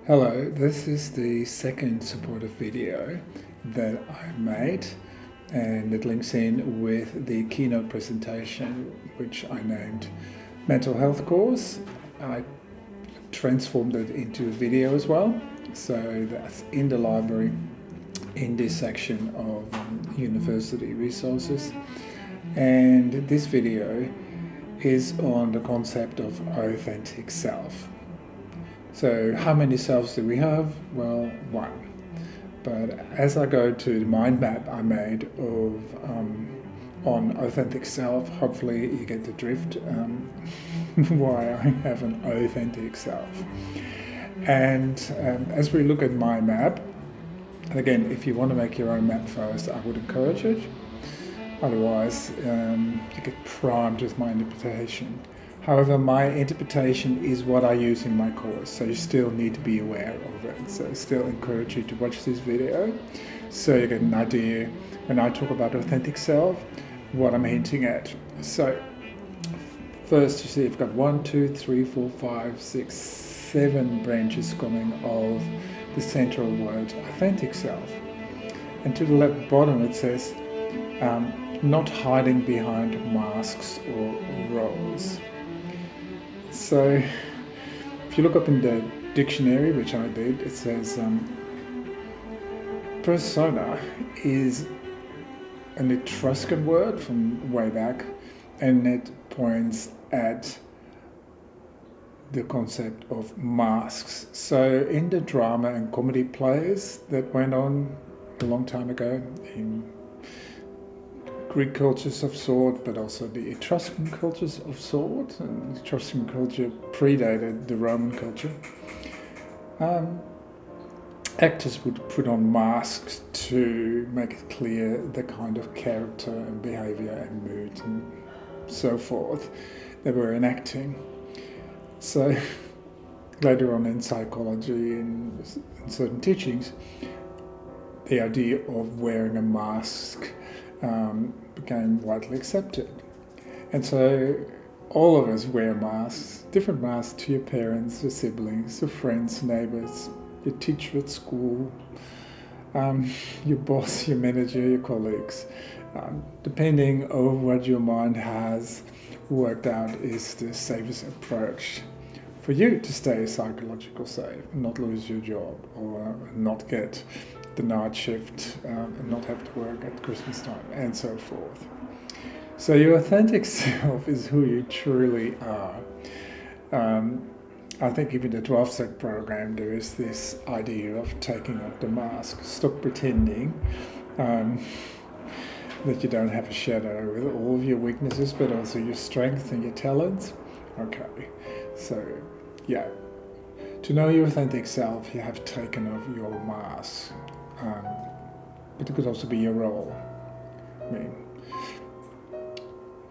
Hello, this is the second supportive video that I made, and it links in with the keynote presentation which I named Mental Health Course. I transformed it into a video as well, so that's in the library in this section of university resources. And this video is on the concept of authentic self. So how many selves do we have? Well, one. But as I go to the mind map I made of on authentic self, hopefully you get the drift why I have an authentic self. And as we look at my map, and again, if you want to make your own map first, I would encourage it. Otherwise, you get primed with my interpretation. However, my interpretation is what I use in my course, so you still need to be aware of it. So I still encourage you to watch this video so you get an idea when I talk about authentic self, what I'm hinting at. So first, you see I've got 1, 2, 3, 4, 5, 6, 7 branches coming of the central word authentic self. And to the left bottom it says not hiding behind masks or roles. So if you look up in the dictionary, which I did, it says persona is an Etruscan word from way back, and it points at the concept of masks. So in the drama and comedy plays that went on a long time ago in Greek cultures of sort, but also the Etruscan cultures of sort, and the Etruscan culture predated the Roman culture. Actors would put on masks to make it clear the kind of character and behavior and mood and so forth they were enacting. So later on in psychology and in certain teachings, the idea of wearing a mask became widely accepted. And so all of us wear masks, different masks to your parents, your siblings, your friends, neighbors, your teacher at school, your boss, your manager, your colleagues. Depending on what your mind has worked out is the safest approach for you to stay psychologically safe, not lose your job, or not get the night shift and not have to work at Christmas time, and so forth. So your authentic self is who you truly are. I think even the 12-step program, there is this idea of taking off the mask. Stop pretending that you don't have a shadow with all of your weaknesses, but also your strengths and your talents. Okay, so yeah. To know your authentic self, you have taken off your mask. But it could also be your role. I mean,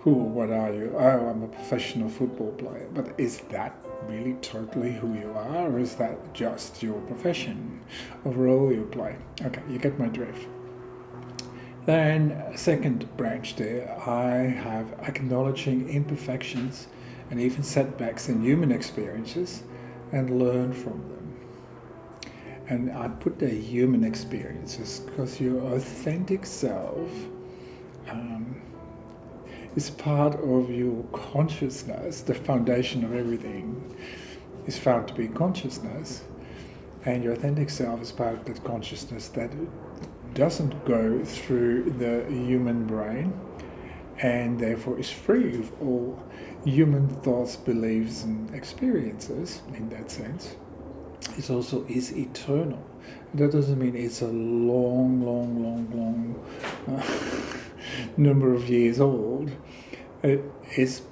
what are you? Oh, I'm a professional football player. But is that really totally who you are, or is that just your profession or role you play? Okay, you get my drift. Then, second branch there, I have acknowledging imperfections and even setbacks in human experiences and learn from them. And I put the human experiences because your authentic self is part of your consciousness. The foundation of everything is found to be consciousness, and your authentic self is part of that consciousness that doesn't go through the human brain, and therefore is free of all human thoughts, beliefs, and experiences in that sense. It also is eternal. That doesn't mean it's a long number of years old. It is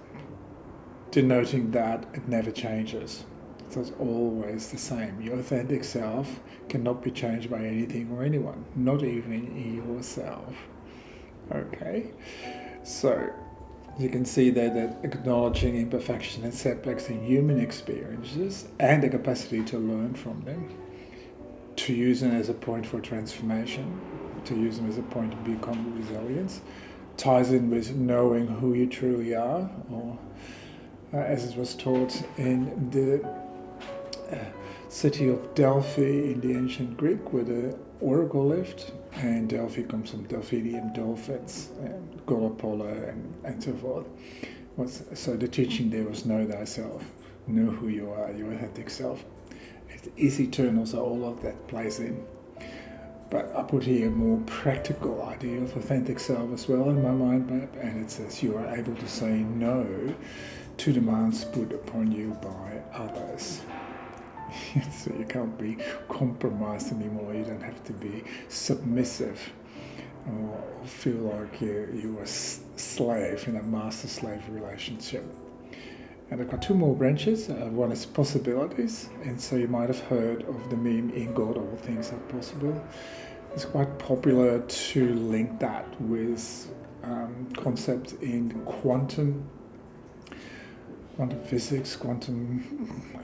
denoting that it never changes. So it's always the same. Your authentic self cannot be changed by anything or anyone, not even yourself. Okay? So you can see there that acknowledging imperfection and setbacks in human experiences and the capacity to learn from them, to use them as a point for transformation, to use them as a point to become resilience, ties in with knowing who you truly are, or as it was taught in the city of Delphi in the ancient Greek, where the oracle lived, and Delphi comes from Delphinium dolphins, and god Apollo, and so forth. So the teaching there was know thyself, know who you are, your authentic self. It is eternal, so all of that plays in. But I put here a more practical idea of authentic self as well in my mind map, and it says you are able to say no to demands put upon you by others. So you can't be compromised anymore. You don't have to be submissive or feel like you're a slave in a master-slave relationship. And I've got two more branches. One is possibilities, and so you might have heard of the meme, "In God all things are possible." It's quite popular to link that with concepts in quantum physics, quantum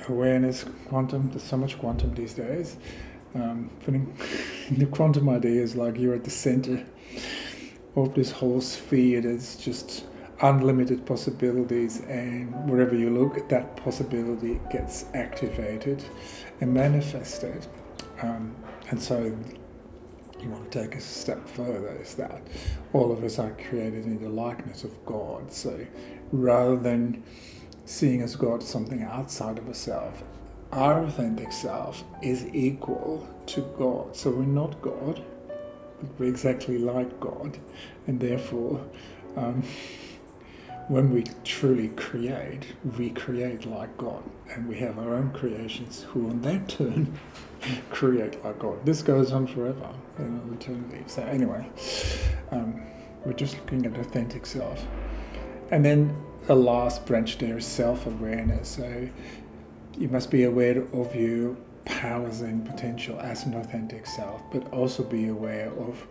awareness, quantum. There's so much quantum these days. Putting the quantum idea is like you're at the center of this whole sphere. There's just unlimited possibilities, and wherever you look, that possibility gets activated and manifested. And so you want to take a step further, is that all of us are created in the likeness of God. So rather than seeing as God something outside of ourselves, our authentic self is equal to God. So we're not God, but we're exactly like God, and therefore when we truly create, we create like God, and we have our own creations who in their turn create like God. This goes on forever, eternity. So anyway, we're just looking at authentic self. And then the last branch there is self-awareness. So you must be aware of your powers and potential as an authentic self, but also be aware of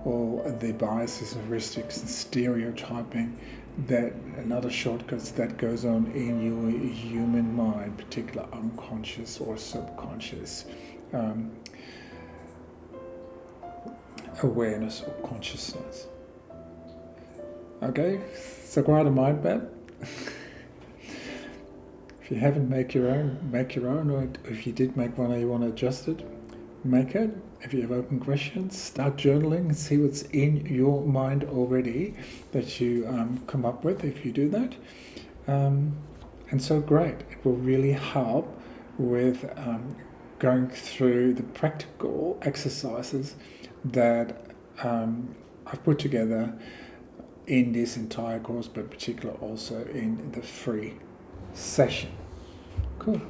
all the biases, heuristics, and stereotyping that and other shortcuts that goes on in your human mind, particular unconscious or subconscious awareness or consciousness. Okay, so quite a mind map. If you haven't make your own, or if you did make one and you want to adjust it, make it. If you have open questions, start journaling and see what's in your mind already that you come up with if you do that. And so great, it will really help with going through the practical exercises that I've put together in this entire course, but particularly also in the free session. Cool.